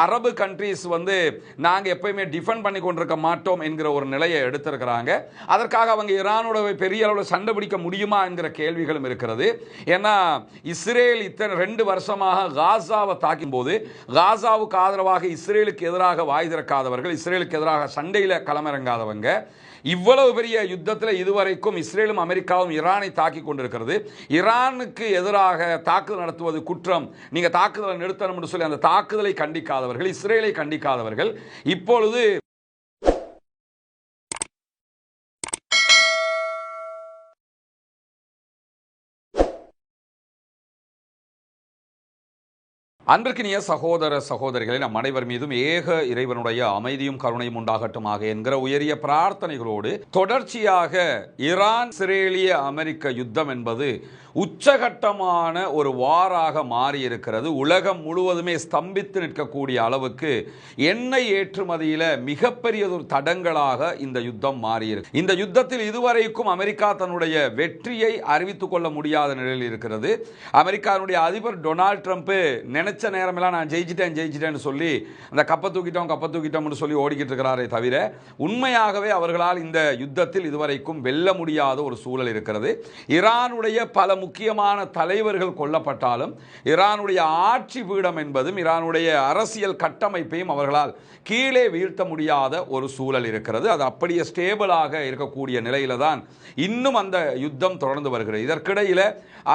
அரபு கண்ட்ரீஸ் நாங்கள் எப்பயுமே டிஃபெண்ட் பண்ணி கொண்டிருக்க மாட்டோம் என்கிற ஒரு நிலையை எடுத்திருக்கிறாங்க. அதற்காக அவங்க ஈரானோட பெரிய அளவில் சண்டை பிடிக்க முடியுமா என்கிற கேள்விகளும் இருக்கிறது. ஏன்னா இஸ்ரேல் இத்தனை 2 வருஷமாக காசாவை தாக்கும் போது காசாவுக்கு ஆதரவாக இஸ்ரேலுக்கு எதிராக வாய் திறக்காதவர்கள், இஸ்ரேலுக்கு எதிராக சண்டையில் களமிறங்காதவங்க, இவ்வளவு பெரிய யுத்தத்தில் இதுவரைக்கும் இஸ்ரேலும் அமெரிக்காவும் ஈரானை தாக்கி கொண்டிருக்கிறது. ஈரானுக்கு எதிராக தாக்குதல் நடத்துவது குற்றம், நீங்க தாக்குதலை நிறுத்தணும் என்று சொல்லி அந்த தாக்குதலை கண்டிக்காதவர்கள், இஸ்ரேலை கண்டிக்காதவர்கள் இப்பொழுது அன்பிற்கினிய சகோதர சகோதரிகளை நம் அனைவர் மீதும் ஏக இறைவனுடைய அமைதியும் கருணையும் உண்டாகட்டுமாக என்கிற உயரிய பிரார்த்தனைகளோடு தொடர்ச்சியாக ஈரான் இஸ்ரேலிய அமெரிக்க யுத்தம் என்பது உச்சகட்டமான ஒரு வாராக மாறியிருக்கிறது. உலகம் முழுவதுமே ஸ்தம்பித்து நிற்கக்கூடிய அளவுக்கு எண்ணெய் ஏற்றுமதியில் மிகப்பெரியதொரு தடங்களாக இந்த யுத்தம் மாறியிருக்கு. இந்த யுத்தத்தில் இதுவரைக்கும் அமெரிக்கா தன்னுடைய வெற்றியை அறிவித்துக் கொள்ள முடியாத நிலையில் இருக்கிறது. அமெரிக்காவுடைய அதிபர் டொனால்ட் ட்ரம்ப் நினைச்ச நேரமெல்லாம் நான் ஜெயிச்சிட்டேன்னு சொல்லி அந்த கப்பை தூக்கிட்டோம்னு சொல்லி ஓடிக்கிட்டு இருக்கிறாரே தவிர உண்மையாகவே அவர்களால் இந்த யுத்தத்தில் இதுவரைக்கும் வெல்ல முடியாத ஒரு சூழல் இருக்கிறது. ஈரானுடைய பல முக்கியமான தலைவர்கள் கொல்லப்பட்டாலும் ஈரானுடைய ஆட்சி பீடம் என்பதும் ஈரானுடைய அரசியல் கட்டமைப்பையும் அவர்களால் கீழே வீழ்த்த முடியாத ஒரு சூழல் இருக்கிறது. அது அப்படியே ஸ்டேபிளாக இருக்கக்கூடிய நிலையில தான் இன்னும் அந்த யுத்தம் தொடர்ந்து வருகிறது. இதற்கிடையில்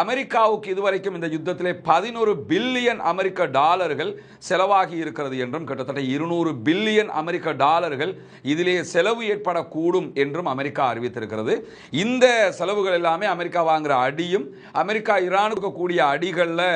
அமெரிக்காவுக்கு இதுவரைக்கும் இந்த யுத்தத்திலே 11 பில்லியன் அமெரிக்க டாலர்கள் செலவாகி இருக்கிறது என்றும் கிட்டத்தட்ட 200 பில்லியன் அமெரிக்க டாலர்கள் இதிலே செலவு ஏற்படக்கூடும் என்றும் அமெரிக்கா அறிவித்திருக்கிறது. இந்த செலவுகள் எல்லாமே அமெரிக்கா வாங்குற அடியும் அமெரிக்கா ஈரானுக்கு கூடிய அடிகளில்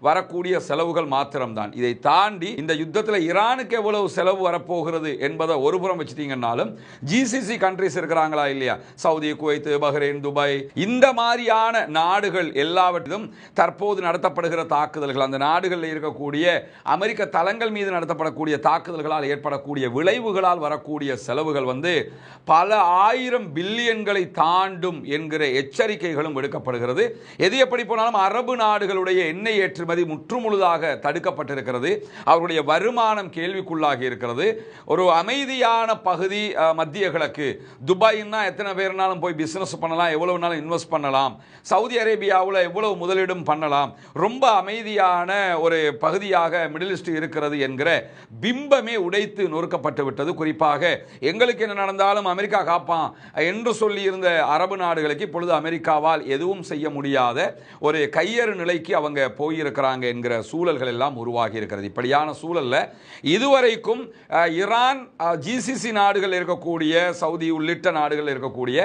வரக்கூடிய செலவுகள் மாத்திரம்தான். இதை தாண்டி இந்த யுத்தத்தில் ஈரானுக்கு எவ்வளவு செலவு வரப்போகிறது என்பதை ஒருபுறம் வச்சுட்டீங்கன்னாலும் ஜிசிசி கண்ட்ரிஸ் இருக்கிறாங்களா இல்லையா, சவுதி, குவைத், பஹ்ரைன், துபாய், இந்த மாதிரியான நாடுகள் எல்லாவற்றிலும் தற்போது நடத்தப்படுகிற தாக்குதல்கள், அந்த நாடுகளில் இருக்கக்கூடிய அமெரிக்க தளங்கள் மீது நடத்தப்படக்கூடிய தாக்குதல்களால் ஏற்படக்கூடிய விளைவுகளால் வரக்கூடிய செலவுகள் பல ஆயிரம் பில்லியன்களை தாண்டும் என்கிற எச்சரிக்கைகளும் விடுக்கப்படுகிறது. எது எப்படி போனாலும் அரபு நாடுகளுடைய எண்ணெய் ஏற்றுமதி முற்றுமுழுதாக தடுக்கப்பட்டிருக்கிறது. அவருடைய வருமானம் கேள்விக்குள்ளாகி இருக்கிறது. ஒரு அமைதியான பகுதி மத்திய கிழக்கு, துபாய்னா எத்தனை பேர்னாலும் போய் பிசினஸ் பண்ணலாம், எவ்வளவு நாளும் இன்வெஸ்ட் பண்ணலாம், சவுதி அரேபியாவில் எவ்வளவு முதலீடும் பண்ணலாம், ரொம்ப அமைதியான ஒரு பகுதியாக மிடில் ஈஸ்ட் இருக்கிறது என்கிற பிம்பமே உடைத்து நொறுக்கப்பட்டு விட்டது. குறிப்பாக எங்களுக்கு என்ன நடந்தாலும் அமெரிக்கா காப்பான் என்று சொல்லி இருந்த அரபு நாடுகளுக்கு இப்பொழுது அமெரிக்காவால் எதுவும் செய்ய முடியாத ஒரு கையறு நிலைக்கு அவங்க போயிருக்கிறாங்க என்கிற சூழல்கள் எல்லாம் உருவாகி இருக்கிறது. இப்படியான சூழல்ல இதுவரைக்கும் ஈரான், ஜிசிசி நாடுகள் இருக்கக்கூடிய சவுதி உள்ளிட்ட நாடுகள் இருக்கக்கூடிய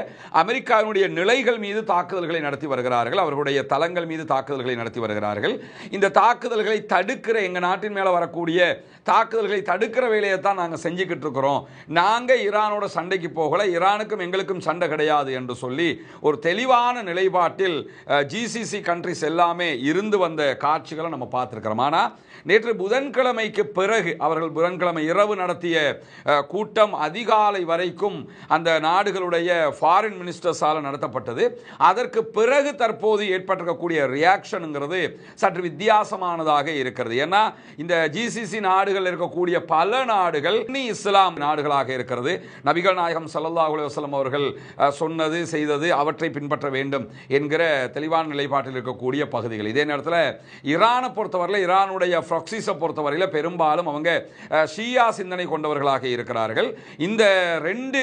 அமெரிக்காவினுடைய நிலைகள் மீது தாக்குதல்களை நடத்தி வருகிறார்கள். அவர்களுடைய தளங்கள் மீது தாக்குதல்களை நடத்தி வருகிறார்கள். இந்த தாக்குதல்களை தடுக்கிற, எங்க நாட்டின் மேல வரக்கூடிய தாக்குதல்களை தடுக்கிற வேலையை தான் நாங்கள் செஞ்சுக்கிட்டு இருக்கிறோம். நாங்கள் ஈரானோட சண்டைக்கு போகல, ஈரானுக்கும் எங்களுக்கும் சண்டை கிடையாது என்று சொல்லி ஒரு தெளிவான நிலைப்பாட்டில் ஜிசிசி கண்ட்ரிஸ் எல்லாமே இருந்து வந்த காட்சிகளை நம்ம பார்த்திருக்கிறோம். ஆனால் நேற்று புதன்கிழமைக்கு பிறகு அவர்கள் புதன்கிழமை இரவு நடத்திய கூட்டம் அதிகாலை வரைக்கும் அந்த நாடுகளுடைய ஃபாரின் மினிஸ்டர்ஸால் நடத்தப்பட்டது. அதற்கு பிறகு தற்போது ஏற்பட்டிருக்கக்கூடிய ரியாக்ஷனுங்கிறது சற்று வித்தியாசமானதாக இருக்கிறது. ஏன்னா இந்த ஜிசிசி நாடுகள் இருக்கக்கூடிய பல நாடுகள் இஸ்லாம் நாடுகளாக இருக்கிறது. நபிகள் நாயகம் ஸல்லல்லாஹு அலைஹி வஸல்லம் அவர்கள் சொன்னது செய்தது அவற்றை பின்பற்ற வேண்டும் என்கிற தெளிவான நிலைப்பாட்டில் இருக்கக்கூடிய பகுதிகள். இதே நேரத்தில் ஈரானை பொறுத்தவரையில், ஈரானுடைய ப்ராக்சிஸை பொறுத்தவரையில் பெரும்பாலும் அவங்க ஷியா சிந்தனை கொண்டவர்களாக இருக்கிறார்கள். இந்த 2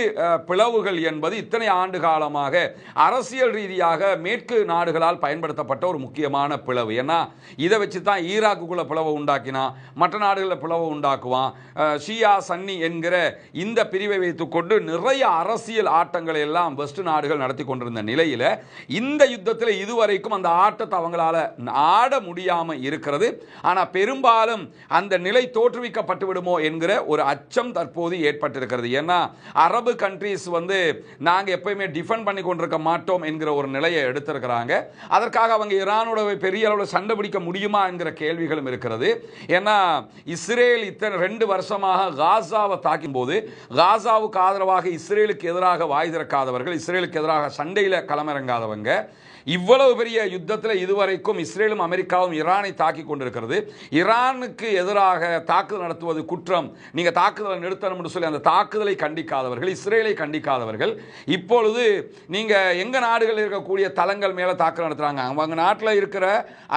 பிளவுகள் என்பது இத்தனை ஆண்டு காலமாக அரசியல் ரீதியாக மேற்கு நாடுகளால் பயன்படுத்தப்பட்ட ஒரு முக்கியமான பிளவு. ஏன்னா இதை வச்சு தான் ஈராக்குக்குள்ள பிளவை உண்டாக்கினா, மற்ற நாடுகளில் பிளவை உண்டாக்குவான். ஷியா சன்னி என்கிற இந்த பிரிவை வைத்துக்கொண்டு நிறைய அரசியல் ஆட்டங்களை எல்லாம் வெஸ்ட் நாடுகள் நடத்தி கொண்டிருந்த நிலையில் இந்த யுத்தத்தில் இதுவரைக்கும் அந்த ஆட்டத்தை அவங்களால ஆட முடியாமல் இருக்கிறது. ஆனால் பெரும்பாலும் அந்த நிலை தோற்றுவிக்கப்பட்டு விடுமோ என்கிற ஒரு அச்சம் தற்போது ஏற்பட்டிருக்கிறது. ஏன்னா அரபு கண்ட்ரீஸ் நாங்கள் எப்பயுமே டிஃபெண்ட் பண்ணி கொண்டிருக்க மாட்டோம் என்கிற ஒரு நிலையை எடுத்திருக்கிறாங்க. அதற்காக அவங்க ஈரானோட பெரிய அளவில் சண்டை பிடிக்க முடியுமா என்கிற கேள்விகளும் இருக்கிறது. ஏன்னா இஸ்ரேல் இத்தனை 2 வருஷமாக காசாவை தாக்கும் போது காசாவுக்கு ஆதரவாக இஸ்ரேலுக்கு எதிராக வாய் திறக்காதவர்கள், இஸ்ரேலுக்கு எதிராக சண்டையில் களமிறங்காதவங்க, இவ்வளவு பெரிய யுத்தத்தில் இதுவரைக்கும் இஸ்ரேலும் அமெரிக்காவும் ஈரானை தாக்கி கொண்டிருக்கிறது. ஈரானுக்கு எதிராக தாக்குதல் நடத்துவது குற்றம், நீங்க தாக்குதலை நிறுத்தணும் என்று சொல்லி அந்த தாக்குதலை கண்டிக்காதவர்கள், இஸ்ரேலை கண்டிக்காதவர்கள், இப்பொழுது நீங்க எங்க நாடுகள் இருக்கக்கூடிய தளங்கள் மேல தாக்குதல் நடத்துறாங்க. அவங்க நாட்டில் இருக்கிற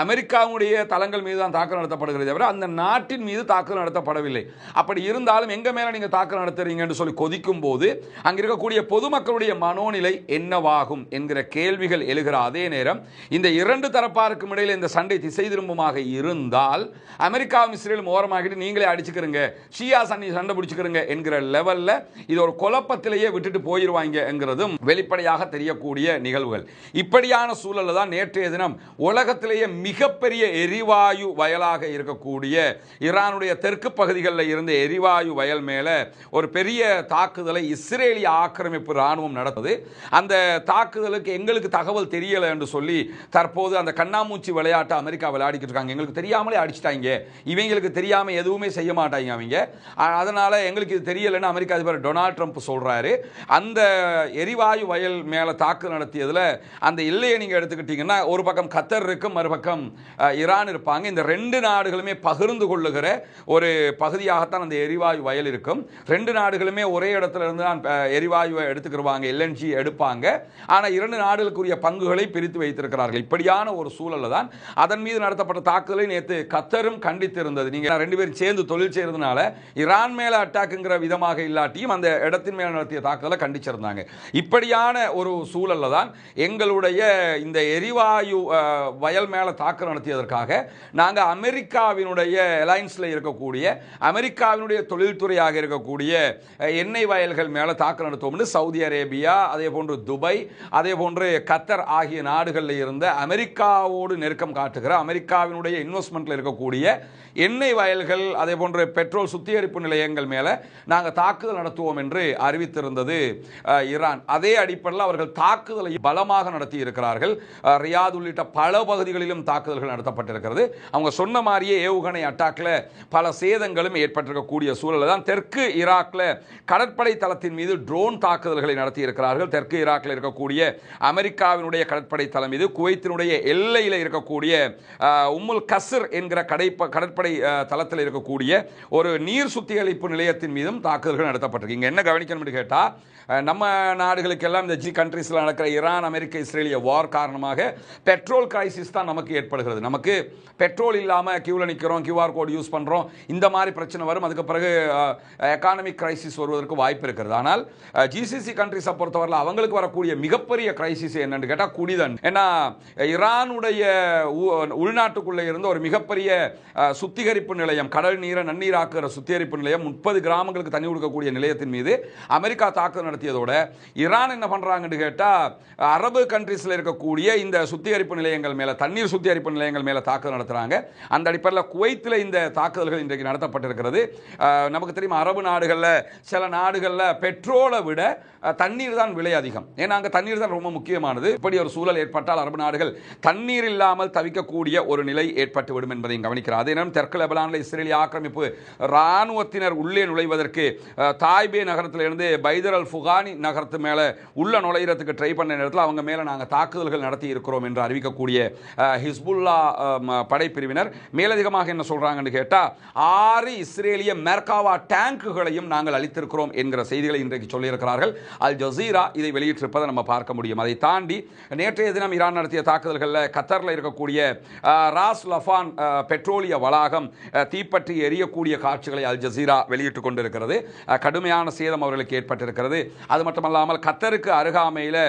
அமெரிக்காவுடைய தளங்கள் மீது தான் தாக்குதல் நடத்தப்படுகிறது தவிர அந்த நாட்டின் மீது தாக்குதல் நடத்தப்படவில்லை. அப்படி இருந்தாலும் எங்க மேல நீங்க தாக்குதல் நடத்துறீங்க என்று சொல்லி கொதிக்கும் போது அங்க இருக்கக்கூடிய பொதுமக்களுடைய மனோநிலை என்னவாகும் என்கிற கேள்விகள் எழுகிற அதே நேரம் இந்த இரண்டு தரப்பாருக்கும் இடையில் இந்த சண்டை திசை திரும்பமாக இருந்தால் அமெரிக்காவும் இஸ்ரேலும் ஓரமாகிட்டு நீங்களே அடிச்சுக்கிறீங்க, ஷியா சன்னி சண்டை பிடிச்சுக்கிறீங்க என்கிற லெவல்ல இது ஒரு குழப்பத்திலேயே விட்டுட்டு போயிருவாங்க என்கிறதும் வெளிப்படையாக தெரியக்கூடிய நிகழ்வுகள். இப்படியான சூழல்ல தான் நேற்றைய தினம் உலகத்திலேயே மிகப்பெரிய எரிவாயு வயலாக இருக்கக்கூடிய ஈரானுடைய தெற்கு பகுதிகளில் இருந்த எரிவாயு வயல் மேல ஒரு பெரிய தாக்குதலை இஸ்ரேலிய ஆக்கிரமிப்பு ராணுவம் நடந்தது. அந்த தாக்குதலுக்கு எங்களுக்கு தகவல் தெரியல என்று சொல்லி தற்போது அந்த கண்ணாமூச்சி விளையாட்டு அமெரிக்கா விளையாடிக்கிட்டு இருக்காங்க. எங்களுக்கு தெரியாமலே அடிச்சிட்டாங்க, இவங்களுக்கு தெரியாம எதுவுமே செய்ய மாட்டாங்க அவங்க, அதனால எங்களுக்கு இது தெரியலன்னு அமெரிக்க அதிபர் டொனால்ட் ட்ரம்ப் சொல்றாரு. அந்த எரிவாயு வயல் மேல தாக்குதல் நடத்தியதுல அந்த எல்லையை நீங்க எடுத்துக்கிட்டீங்கன்னா ஒரு பக்கம் கத்தர் இருக்கும், மறுபக்கம் ஈரான் இருப்பாங்க. இந்த ரெண்டு நாடுகளுமே பகிர்ந்து கொள்ளுகிற ஒரு பகுதியாகத்தான் அந்த எரிவாயு வயல் இருக்கும். ரெண்டு நாடுகளுமே ஒரே இடத்துல இருந்து தான் எரிவாயுவை எடுத்துக்கிடுவாங்க, எல்என்ஜி எடுப்பாங்க. ஆனா இரண்டு நாடுகளுக்குரிய பங்குகளை பிரித்து வைத்திருக்கிறார்கள். இப்படியான ஒரு சூழல்ல தான் அதன் மீது நடத்தப்பட்ட தாக்குதலை நேற்று கத்தரும் கண்டித்திருந்தது. நீங்க ரெண்டு பேரும் சேர்ந்து தொழில் செய்யறதுனால ஈரான் மேல அட்டாக்குங்கிற விதமாக இல்லாட்டியும் அந்த இடத்தின் மேல நடத்திய தாக்குதலை கண்டிச்சிருந்தாங்க. இப்படியான ஒரு சூழல்ல தான் எங்களுடைய இந்த எரிவாயு வயல் மேல தாக்குதல் நடத்தியதற்காக நாங்க அமெரிக்காவினுடைய அலைன்ஸ்ல இருக்கக்கூடிய அமெரிக்காவினுடைய தொழில்துறையாக இருக்கக்கூடிய எண்ணெய் வயல்கள் மேல தாக்குதல் நடத்துவோம். சவுதி அரேபியா, அதே போன்று துபாய், அதே போன்று கத்தர் ஆகிய நாடுகளில் இருந்த அமெரிக்காவோடு நெருக்கம் காட்டுகிற அமெரிக்காவினுடைய இன்வெஸ்ட்மெண்ட்ல இருக்கக்கூடிய எண்ணெய் வயல்கள், அதே போன்று பெட்ரோல் சுத்திகரிப்பு நிலையங்கள் மேல நாங்கள் தாக்குதல் நடத்துவோம் என்று அறிவித்திருந்தது ஈரான். அதே அடிப்படையில் அவர்கள் தாக்குதலை பலமாக நடத்தி இருக்கிறார்கள். ரியாத் உள்ளிட்ட பல பகுதிகளிலும் தாக்குதல்கள் நடத்தப்பட்டிருக்கிறது. அவங்க சொன்ன மாதிரியே ஏவுகணை அட்டாக்ல பல சேதங்களும் ஏற்பட்டிருக்கக்கூடிய சூழல் தான். தெற்கு ஈராக்ல கடற்படை தளத்தின் மீது ட்ரோன் தாக்குதல்களை நடத்தி இருக்கிறார்கள். தெற்கு ஈராக்ல இருக்கக்கூடிய அமெரிக்காவினுடைய கடற்படை தளம் மீது, குவைத்தினுடைய எல்லையில் இருக்கக்கூடிய உம்முல் கஸ்ர் என்கிற கடற்படை தளத்தில் இருக்கக்கூடிய ஒரு நீர் சுத்திகரிப்பு நிலையத்தின் மீதும் தாக்குதல்கள் நடத்தப்பட்டிருக்கு. இங்க என்ன கவனிக்கணும் கேட்டா, நம்ம நாடுகளுக்கெல்லாம் இந்த கண்ட்ரீஸ்ல நடக்கிற ஈரான் அமெரிக்க இஸ்ரேலிய வார் காரணமாக பெட்ரோல் கிரைசிஸ் தான் நமக்கு ஏற்படுகிறது. நமக்கு பெட்ரோல் இல்லாம கியூல நிக்கிறோம், கியூஆர் கோட் யூஸ் பண்றோம், இந்த மாதிரி பிரச்சனை வரும். அதுக்கு பிறகு எகானமிக் கிரைசிஸ் வருவதற்கு வாய்ப்பு இருக்கிறது. ஆனால் ஜிசிசி கண்ட்ரீஸை பொறுத்தவரை அவங்களுக்கு வரக்கூடிய மிகப்பெரிய கிரைசிஸ் என்னன்னு கேட்டா குடிதன். ஏன்னா ஈரானுடைய உள்நாட்டுக்குள்ள இருந்த ஒரு மிகப்பெரிய சுத்திகரிப்பு நிலையம், கடல் நீரை நன்னீராக்குற சுத்திகரிப்பு நிலையம், 30 கிராமங்களுக்கு தண்ணி கொடுக்கக்கூடிய நிலையத்தின் மீது அமெரிக்கா தாக்குதல் நடத்தியதோட ஈரான் என்ன பண்றாங்கன்னு கேட்டா அரபு கண்ட்ரீஸ்ல இருக்கக்கூடிய இந்த சுத்திகரிப்பு நிலையங்கள் மேல, தண்ணீர் சுத்திகரிப்பு நிலையங்கள் மேல தாக்குதல் நடத்துறாங்க. அந்த அடிப்படையில் குவைத்தில் இந்த தாக்குதல்கள் இன்றைக்கு நடத்தப்பட்டிருக்கிறது. நமக்கு தெரியும் அரபு நாடுகள்ல சில நாடுகள்ல பெட்ரோலை விட தண்ணீர் தான் விலை அதிகம். ஏன்னா அங்க தண்ணீர் தான் ரொம்ப முக்கியமானது. இப்படி ஒரு சூழல் ஏற்பட்டால் அரபு நாடுகள் தண்ணீர் இல்லாமல் தவிக்கக்கூடிய ஒரு நிலை ஏற்பட்டுவிடும் என்பதை கவனிக்கிறார். அதே நேரம் தெற்கு லெபனானில் இஸ்ரேலிய ஆக்கிரமிப்பு ராணுவத்தினர் உள்ளே நுழைவதற்கு தாய்பே நகரத்திலிருந்து பைதர் அல் ஃபுகானி நகரத்து மேல உள்ள நுழையிறதுக்கு ட்ரை பண்ண நேரத்தில் அவங்க மேல நாங்கள் தாக்குதல்கள் நடத்தி இருக்கிறோம் என்று அறிவிக்கக்கூடிய ஹிஸ்புல்லா படைப்பிரிவினர் மேலதிகமாக என்ன சொல்றாங்கன்னு கேட்டா 6 இஸ்ரேலிய மெர்காவா டேங்குகளையும் நாங்கள் அளித்திருக்கிறோம் என்கிற செய்திகளை இன்றைக்கு சொல்லியிருக்கிறார்கள். அல் ஜசீரா இதை வெளியிட்டிருப்பதை நம்ம பார்க்க முடியும். அதை தாண்டி நேற்றைய தினம் ஈரான் நடத்திய தாக்குதல்களில் கத்தரில் இருக்கக்கூடிய ராஸ் லஃபான் பெட்ரோலிய வளாகம் தீப்பற்றி எரியக்கூடிய காட்சிகளை அல் ஜசீரா வெளியிட்டுக் கொண்டிருக்கிறது. கடுமையான சேதம் அவர்களுக்கு ஏற்பட்டிருக்கிறது. அது மட்டுமல்லாமல் கத்தருக்கு அருகாமையில்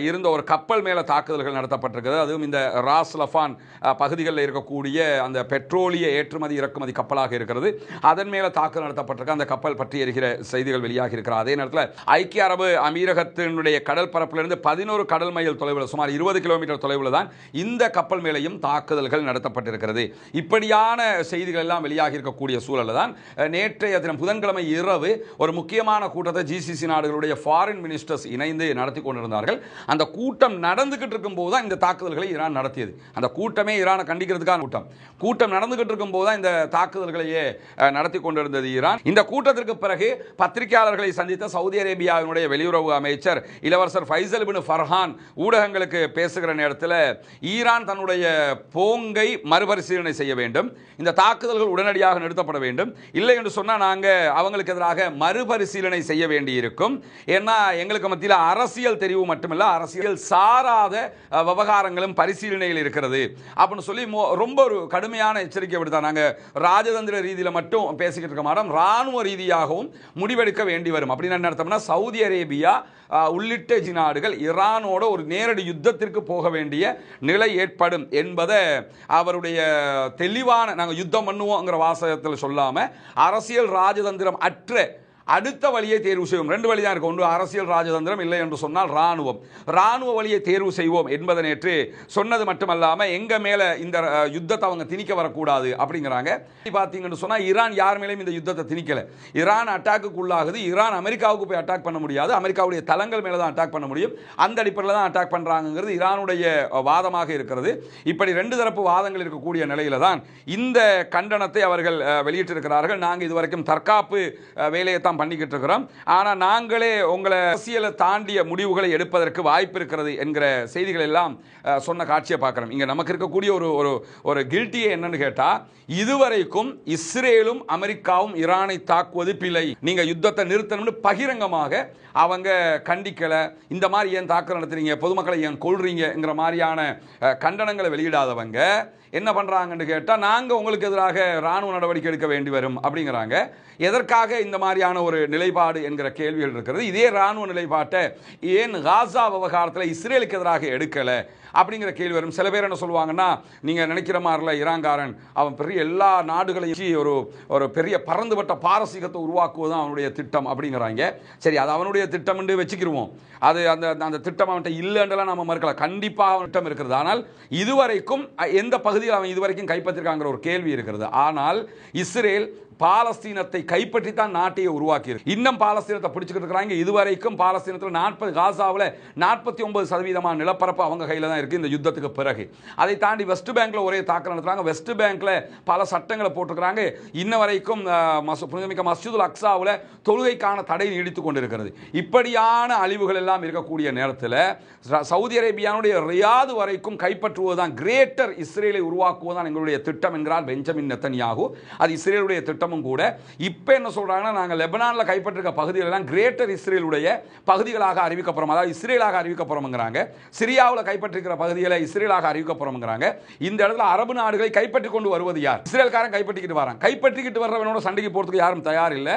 இருந்த ஒரு கப்பல் மேல தாக்குதல்கள் நடத்தப்பட்டிருக்கிறது. அதுவும் இந்த ராஸ் லஃபான் பகுதிகளில் இருக்கக்கூடிய அந்த பெட்ரோலிய ஏற்றுமதி இறக்குமதி கப்பலாக இருக்கிறது. அதன் மேல தாக்குதல் நடத்தப்பட்டிருக்க அந்த கப்பல் பற்றி எரிகிற செய்திகள் வெளியாகி இருக்கிறது. அதே நேரத்தில் ஐக்கிய அரபு அமீரகத்தினுடைய கடல் பரப்பிலிருந்து 11 கடல் மைல் தொலைவில், சுமார் 20 கிலோமீட்டர் தொலைவில் தான் இந்த கப்பல் மேலையும் தாக்குதல்கள் நடத்தப்பட்டிருக்கிறது. இப்படியான செய்திகள் எல்லாம் வெளியாகி இருக்கக்கூடிய சூழல் தான் நேற்றைய தினம் புதன்கிழமை இரவு ஒரு முக்கியமான கூட்டத்தை ஜிசிசி நாடுகளுடைய ஃபாரின் மினிஸ்டர்ஸ் இணைந்து நடத்தி கொண்டிருந்தார்கள். அந்த கூட்டம் நடந்துகிட்டு இருக்கும் போது தான் இந்த தாக்குதல்களை ஈரான் நடத்தியது. அந்த கூட்டமே ஈரானை கண்டிக்கிறதுக்கான கூட்டம் நடந்துகிட்டு இருக்கும் போது தான் இந்த தாக்குதல்களையே நடத்தி கொண்டிருந்தது ஈரான். இந்த கூட்டத்திற்கு பிறகு பத்திரிகையாளர்களை சந்தித்த சவுதி அரேபியாவினுடைய வெளியுறவு அமைச்சர் இளவரசர் ஃபைசல் பின் ஃபர்ஹான் ஊடகங்களுக்கு எனக்கு பேசுகிற நேரத்தில் ஈரான் தன்னுடைய போங்கை மறுபரிசீலனை செய்ய வேண்டும், இந்த தாக்குதல்கள் உடனடியாக நிறுத்தப்பட வேண்டும், இல்லை என்று சொன்னால் நாங்கள் அவங்களுக்கு எதிராக மறுபரிசீலனை செய்ய வேண்டியிருக்கும். ஏன்னா எங்களுக்கு மத்தியில் அரசியல் தெரிவு மட்டுமல்ல, அரசியல் சாராத விவகாரங்களும் பரிசீலனையில் இருக்கிறது அப்படின்னு சொல்லி ரொம்ப ஒரு கடுமையான எச்சரிக்கை விடுத்தார். நாங்கள் ராஜதந்திர ரீதியில் மட்டும் பேசிக்கிட்டு இருக்க மாட்டோம், ராணுவ ரீதியாகவும் முடிவெடுக்க வேண்டி வரும். அப்படின்னு என்ன அர்த்தம்னா, சவுதி அரேபியா உள்ளிட்ட நாடுகள் ஈரானோட ஒரு நேரடி யுத்தத்திற்கு போக வேண்டிய நிலை ஏற்படும் என்பதை அவருடைய தெளிவான, நாங்கள் யுத்தம் பண்ணுவோங்கிற வாசகத்தில் சொல்லாமல் அரசியல் ராஜதந்திரம் அற்ற அடுத்த வழியை தேர்வு செய்வோம். ரெண்டு வழி தான் இருக்கு, ஒன்று அரசியல் ராஜதந்திரம், இல்லை என்று சொன்னால் ராணுவ வழியை தேர்வு செய்வோம் என்பதை நேற்று சொன்னது மட்டுமல்லாமல் எங்க மேல இந்த யுத்தத்தை அவங்க திணிக்க வரக்கூடாது அப்படிங்கிறாங்க. பார்த்தீங்கன்னு சொன்னால் ஈரான் யார் மேலேயும் இந்த யுத்தத்தை திணிக்கல. ஈரான் அட்டாக்கு உள்ளாகுது, ஈரான் அமெரிக்காவுக்கு போய் அட்டாக் பண்ண முடியாது, அமெரிக்காவுடைய தளங்கள் மேலே தான் அட்டாக் பண்ண முடியும், அந்த அடிப்படையில் தான் அட்டாக் பண்ணுறாங்கிறது ஈரானுடைய வாதமாக இருக்கிறது. இப்படி ரெண்டு தரப்பு வாதங்கள் இருக்கக்கூடிய நிலையில தான் இந்த கண்டனத்தை அவர்கள் வெளியிட்டிருக்கிறார்கள். நாங்கள் இதுவரைக்கும் தற்காப்பு வேலையை தான் பண்ணிக்கிட்டு இருக்கிறோம், ஆனால் நாங்களே உங்களை அரசியலை தாண்டிய முடிவுகளை எடுப்பதற்கு வாய்ப்பு இருக்கிறது என்கிற செய்திகள் எல்லாம் சொன்ன காட்சியை பார்க்கிறோம். இங்கே நமக்கு இருக்கக்கூடிய ஒரு கில்ட்டியே என்னன்னு கேட்டால், இதுவரைக்கும் இஸ்ரேலும் அமெரிக்காவும் ஈரானை தாக்குவது பிழை, நீங்க யுத்தத்தை நிறுத்தணும்னு பகிரங்கமாக அவங்க கண்டிக்கல. இந்த மாதிரி ஏன் தாக்குதல் நடத்துறீங்க, பொதுமக்களை ஏன் கொள்றீங்கிற மாதிரியான கண்டனங்களை வெளியிடாதவங்க என்ன பண்றாங்கன்னு கேட்டால், நாங்க உங்களுக்கு எதிராக ராணுவ நடவடிக்கை எடுக்க வேண்டி வரும் அப்படிங்கிறாங்க. எதற்காக இந்த மாதிரியான ஒரு நிலைப்பாடு என்கிற கேள்விகள் இருக்கிறது. இதே ராணுவ நிலைப்பாட்டை ஏன் காசா விவகாரத்தில் இஸ்ரேலுக்கு எதிராக எடுக்கல அப்படிங்கிற கேள்வி வரும். சில பேர் என்ன சொல்லுவாங்கன்னா, நீங்க நினைக்கிற மாதிரில ஈரான்காரன் அவன் பெரிய எல்லா நாடுகளையும் ஒரு பெரிய பறந்துபட்ட பாரசீகத்தை உருவாக்குவதுதான் அவனுடைய திட்டம் அப்படிங்கிறாங்க. சரி, அது அவனுடைய திட்டம் என்று வச்சுக்கிருவோம், அது அந்த திட்டம் அவன்கிட்ட இல்லைன்றலாம் நம்ம மறுக்கலாம், கண்டிப்பாக அவன் திட்டம் இருக்கிறது. ஆனால் இதுவரைக்கும் எந்த பகுதியில் அவன் இதுவரைக்கும் கைப்பற்றிருக்காங்கிற ஒரு கேள்வி இருக்கிறது. ஆனால் இஸ்ரேல் பாலஸ்தீனத்தை கைப்பற்றி தான் நாட்டையை உருவாக்கி இருக்கு. இன்னும் பாலஸ்தீனத்தை பிடிச்சிக்கிட்டு இருக்கிறாங்க. இதுவரைக்கும் பாலஸ்தீனத்தில் 40 காசாவில் 49% நிலப்பரப்பு அவங்க கையில் தான் இருக்கு இந்த யுத்தத்துக்கு பிறகு. அதை தாண்டி வெஸ்ட் பேங்க்ல ஒரே தாக்கல் நடத்துறாங்க. வெஸ்ட் பேங்க்ல பல சட்டங்களை போட்டுக்கிறாங்க. இன்ன வரைக்கும் புனிதமிக்க மஸ்ஜிதுல் அக்ஸாவில் தொழுகைக்கான தடை நீடித்துக் கொண்டிருக்கிறது. இப்படியான அழிவுகள் எல்லாம் இருக்கக்கூடிய நேரத்தில் சவுதி அரேபியாவுடைய ரியாது வரைக்கும் கைப்பற்றுவதுதான், கிரேட்டர் இஸ்ரேலை உருவாக்குவதுதான் எங்களுடைய திட்டம் என்கிறார் பெஞ்சமின் நெத்தன்யாகு. அது இஸ்ரேலுடைய திட்டம் கூட. இப்போ என்ன சொல்றாங்கன்னா, நாங்கள் லெபனான்ல கைப்பற்றிருக்க பகுதிகள் எல்லாம் கிரேட்டர் இஸ்ரேலுடைய பகுதிகளாக அறிவிக்கப்படுறோம், அதாவது இஸ்ரேலாக அறிவிக்கப்படுறோம்ங்கறாங்க. சிரியாவில் கைப்பற்றிருக்கிற பகுதிகளை இஸ்ரேலாக அறிவிக்கப்படுறோம்ங்கறாங்க. இந்த இடத்துல அரபு நாடுகளை கைப்பற்றி கொண்டு வருவது யார்? இஸ்ரேல்காரன் கைப்பற்றிக்கிட்டு வரான். கைப்பற்றிக்கிட்டு வர்றவனோட சண்டைக்கு போறதுக்கு யாரும் தயார் இல்லை.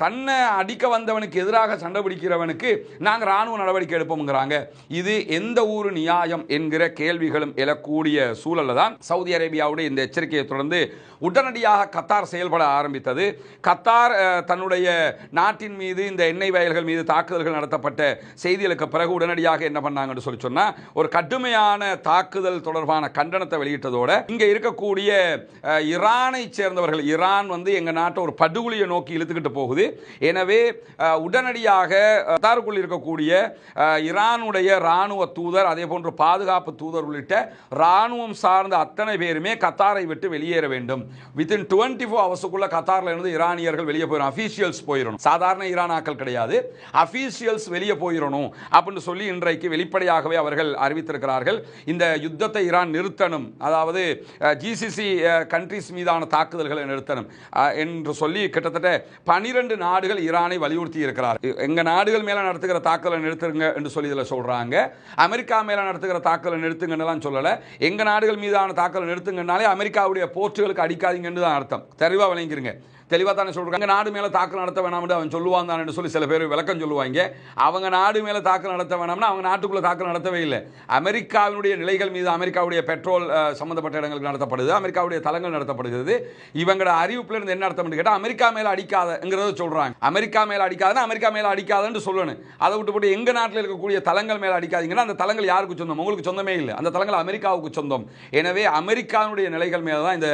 தன்னை அடிக்க வந்தவனுக்கு எதிராக சண்டை பிடிக்கிறவனுக்கு நாங்கள் ராணுவ நடவடிக்கை எடுப்போம்ங்கறாங்க. இது எந்த ஊர் நியாயம் என்கிற கேள்விகளும் எழக்கூடிய சூழல்ல தான் சவுதி அரேபியாவுடைய இந்த எச்சரிக்கையை தொடர்ந்து உடனடியாக கத்தார் செயல்பட ஆரம்பித்தது. கத்தார் தன்னுடைய நாட்டின் மீது இந்த எண்ணெய் வயல்கள் மீது தாக்குதல்கள் நடத்தப்பட்ட செய்திகளுக்கு பிறகு உடனடியாக என்ன பண்ணாங்கன்னு சொல்லி சொன்னா, ஒரு கடுமையான தாக்குதல் தொடர்பான கண்டனத்தை வெளியிட்டதோட இங்க இருக்கக்கூடிய ஈரானை சேர்ந்தவர்கள், ஈரான் எங்க நாட்டை ஒரு படுகொலியை நோக்கி இழுத்துக்கிட்டு போகுது, எனவே உடனடியாக கத்தாருக்குள் இருக்கக்கூடிய ஈரானுடைய ராணுவ தூதர், அதே போன்று பாதுகாப்பு தூதர் உள்ளிட்ட ராணுவம் சார்ந்த அத்தனை பேருமே கத்தாரை விட்டு வெளியேற வேண்டும். வித்தின் 24 ஹவர்ஸுக்குள்ள கத்தார்ல இருந்து ஈரானியர்கள் வெளியே போயிடும், அபிஷியல்ஸ் போயிடணும், சாதாரண ஈரானாக்கள் கிடையாது, அபிஷியல்ஸ் வெளியே போயிடணும் அப்படின்னு சொல்லி இன்றைக்கு வெளிப்படையாகவே அவர்கள் அறிவித்திருக்கிறார்கள். இந்த யுத்தத்தை ஈரான் நிறுத்தணும், அதாவது ஜிசிசி கண்ட்ரிஸ் மீதான தாக்குதல்களை நிறுத்தணும் என்று சொல்லி கிட்டத்தட்ட 12 நாடுகள் ஈரானை வலியுறுத்தி இருக்கிறார். எங்க நாடுகள் மேல நடத்துகிற தாக்குதலை நிறுத்துங்க என்று சொல்லி இதில் சொல்றாங்க. அமெரிக்கா மேல நடத்துகிற தாக்குதலை நிறுத்துங்கன்னு சொல்லல, எங்க நாடுகள் மீதான தாக்குதலை நிறுத்துங்கனாலே அமெரிக்காவுடைய போர்ட்டுகளுக்கு அடிக்காதீங்கன்னு தான் அர்த்தம். தெளிவா விளங்கிருங்க. தெளிவாக தானே சொல்றாங்க. நாடு மேல தாக்குதல் நடத்த வேணாம்னு அவன் சொல்லுவான் தான் சொல்லி சில பேர் விளக்கம் சொல்லுவாங்க. அவங்க நாடு மேல தாக்குதல் நடத்த வேணாம்னா அவங்க நாட்டுக்குள்ள தாக்குதல் நடத்தவே இல்லை. அமெரிக்காவினுடைய நிலைகள் மீது அமெரிக்காவுடைய பெட்ரோல் சம்பந்தப்பட்ட இடங்களுக்கு நடத்தப்படுது, அமெரிக்காவுடைய தளங்கள் நடத்தப்படுகிறது. இவங்களோட அறிவிப்புல இருந்து என்ன அர்த்தம் கேட்டால், அமெரிக்கா மேல அடிக்காதங்கிறத சொல்றாங்க. அமெரிக்கா மேல அடிக்காதுன்னா அமெரிக்கா மேல அடிக்காதுன்னு சொல்லணும். அதை விட்டு போட்டு எங்க நாட்டில் இருக்கக்கூடிய தளங்கள் மேல அடிக்காதீங்கன்னா அந்த தளங்கள் யாருக்கு சொந்தம்? உங்களுக்கு சொந்தமே இல்லை, அந்த தளங்கள் அமெரிக்காவுக்கு சொந்தம். எனவே அமெரிக்காவுடைய நிலைகள் மேல தான் இந்த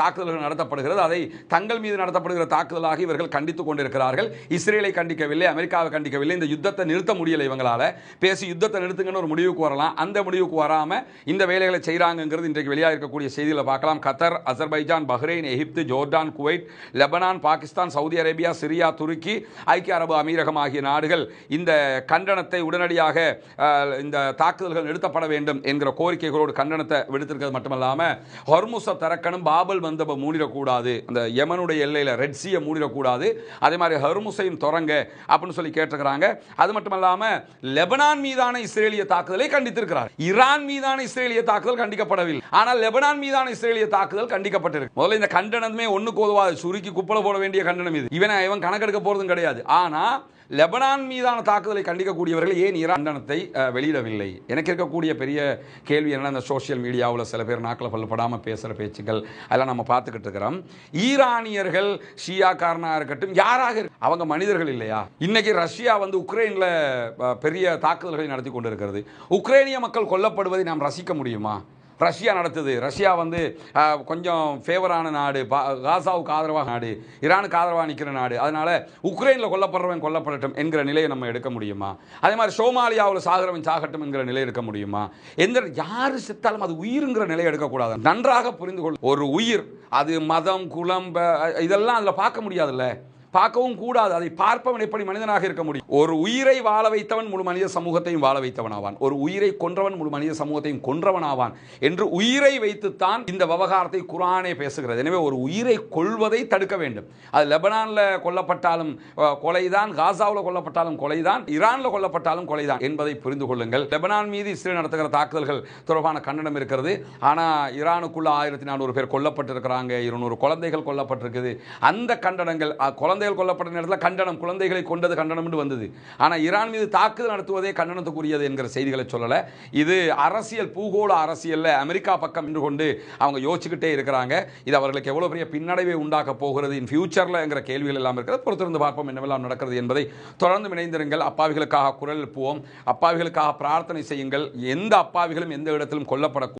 தாக்குதல்கள் நடத்தப்படுகிறது. அதை தங்கள் மீது நடத்தப்படுகிற தாக்குதலாக இவர்கள் கண்டித்துக் கொண்டிருக்கிறார்கள். இஸ்ரேலை கண்டிக்கவில்லை, அமெரிக்காவை கண்டிக்கவில்லை. இந்த யுத்தத்தை நிறுத்த முடியலை இவங்களால. பேசி யுத்தத்தை நிறுத்துங்கன்னு ஒரு முடிவுக்கு வரலாம். அந்த முடிவுக்கு வராம இந்த வேலைகளை செய்யறாங்கிறது இன்றைக்கு வெளியாக இருக்கக்கூடிய செய்திகளை பார்க்கலாம். கத்தர், அசர்பைஜான், பஹ்ரைன், எகிப்து, Jordan, Kuwait, Lebanon, Pakistan, Saudi Arabia, Syria, துருக்கி, ஐக்கிய அரபு அமீரகம் ஆகிய நாடுகள் இந்த கண்டனத்தை உடனடியாக இந்த தாக்குதல்கள் நிறுத்தப்பட வேண்டும் என்கிற கோரிக்கைகளோடு கண்டனத்தை விடுத்திருக்கிறது மட்டுமல்லாம ஹொர்முஸை திறக்கணும், பாபல் மந்தபை மூடிடக்கூடாது, அந்த யமனுடைய எல்லையில் ரெட் சீயை மூடிடக்கூடாது, அதே மாதிரி ஹொர்முஸையும் தொடங்க அப்படின்னு சொல்லி கேட்டிருக்கிறாங்க. அது மட்டுமல்லாம லெபனான் மீதான இஸ்ரேலிய தாக்குதலை கண்டித்திருக்கிறார். ஈரான் மீதான இஸ்ரேலிய தாக்குதல் கண்டிக்கப்படவில்லை. ஆனால் லெபனான் மீதான இஸ்ரேலிய தாக்குதல் கண்டிக்கப்பட்டிருக்கு. முதல்ல இந்த கண்டனமே ஒண்ணுக்கு உதவாது, சுருக்கி குப்பல போட வேண்டிய கண்டனம் இது. இவன் கணக்கெடுக்க போறதும் கிடையாது. ஆனா லெபனான் மீதான தாக்குதலை கண்டிக்கக்கூடியவர்கள் ஏன் ஈரான் கண்டனத்தை வெளியிடவில்லை? எனக்கு இருக்கக்கூடிய பெரிய கேள்வி என்ன, இந்த சோசியல் மீடியாவில் சில பேர் நாக்கில் பல்லப்படாம பேசுகிற பேச்சுக்கள் அதெல்லாம் நம்ம பார்த்துக்கிட்டு இருக்கிறோம். ஈரானியர்கள் ஷியாக்காரனாக இருக்கட்டும், யாராக அவங்க மனிதர்கள் இல்லையா? இன்னைக்கு ரஷ்யா உக்ரைனில் பெரிய தாக்குதல்களை நடத்தி கொண்டிருக்கிறது. உக்ரைனிய மக்கள் கொல்லப்படுவதை நாம் ரசிக்க முடியுமா? ரஷ்யா நடத்துது. ரஷ்யா கொஞ்சம் ஃபேவரான நாடு, காசாவுக்கு ஆதரவாக நாடு, ஈரானுக்கு ஆதரவாக நிற்கிற நாடு. அதனால உக்ரைனில் கொல்லப்படுறவன் கொல்லப்படட்டும் என்கிற நிலையை நம்ம எடுக்க முடியுமா? அதே மாதிரி சோமாலியாவில் சாகிறவன் சாகட்டும் என்கிற நிலை எடுக்க முடியுமா? யாரு செத்தாலும் அது உயிருங்கிற நிலையை எடுக்கக்கூடாது. நன்றாக புரிந்து கொள். ஒரு உயிர் அது மதம், குலம் இதெல்லாம் அதில் பார்க்க முடியாதுல்ல, பார்க்கவும் கூடாது. அதை பார்ப்பவன் எப்படி மனிதனாக இருக்க முடியும்? ஒரு உயிரை வாழ வைத்தவன் முழு மனித சமூகத்தையும் வாழ வைத்தவன் ஆவான். ஒரு உயிரை கொன்றவன் முழு மனித சமூகத்தையும் கொன்றவன் ஆவான் என்று உயிரை வைத்துத்தான் இந்த விவகாரத்தை குர்ஆனே பேசுகிறது. எனவே ஒரு உயிரை கொள்வதை தடுக்க வேண்டும். அது லெபனான்ல கொல்லப்பட்டாலும் கொலைதான், காசாவில் கொல்லப்பட்டாலும் கொலைதான், ஈரான்ல கொல்லப்பட்டாலும் கொலைதான் என்பதை புரிந்து கொள்ளுங்கள். லெபனான் மீது இஸ்ரேல் நடத்துகிற தாக்குதல்கள் தொடர்பான கண்டனம் இருக்கிறது. ஆனால் ஈரானுக்குள்ள 1400 பேர் கொல்லப்பட்டிருக்கிறாங்க, 200 குழந்தைகள் கொல்லப்பட்டிருக்குது. அந்த கண்டனங்கள், குழந்தைகள் கொல்லப்பட்ட நேரத்தில் கண்டனம், குழந்தைகளை கொண்டது கண்டனம் வந்தது. ஆனால் ஈரான் மீது தாக்குதல் நடத்துவதே கண்டனத்துக்குரியது என்கிற செய்திகளை சொல்லல. இது அரசியல், பூகோள அரசியல்ல அமெரிக்கா பக்கம் நின்று கொண்டு அவங்க யோசிச்சுக்கிட்டே இருக்கிறாங்க. இது அவர்களுக்கு எவ்வளவு பெரிய பின்னடைவை உண்டாக்க போகிறது இன் ஃபியூச்சர்ல என்கிற கேள்விகள் எல்லாம் இருக்கிறது. பொறுத்திருந்து பார்ப்போம் என்னவெல்லாம் நடக்கிறது என்பதை. தொடர்ந்து இணைந்திருங்கள். அப்பாவிகளுக்காக குரல் எழுப்புவோம், அப்பாவிகளுக்காக பிரார்த்தனை செய்யுங்கள். எந்த அப்பாவிகளும் எந்த இடத்திலும் கொல்லப்படக்கூடாது.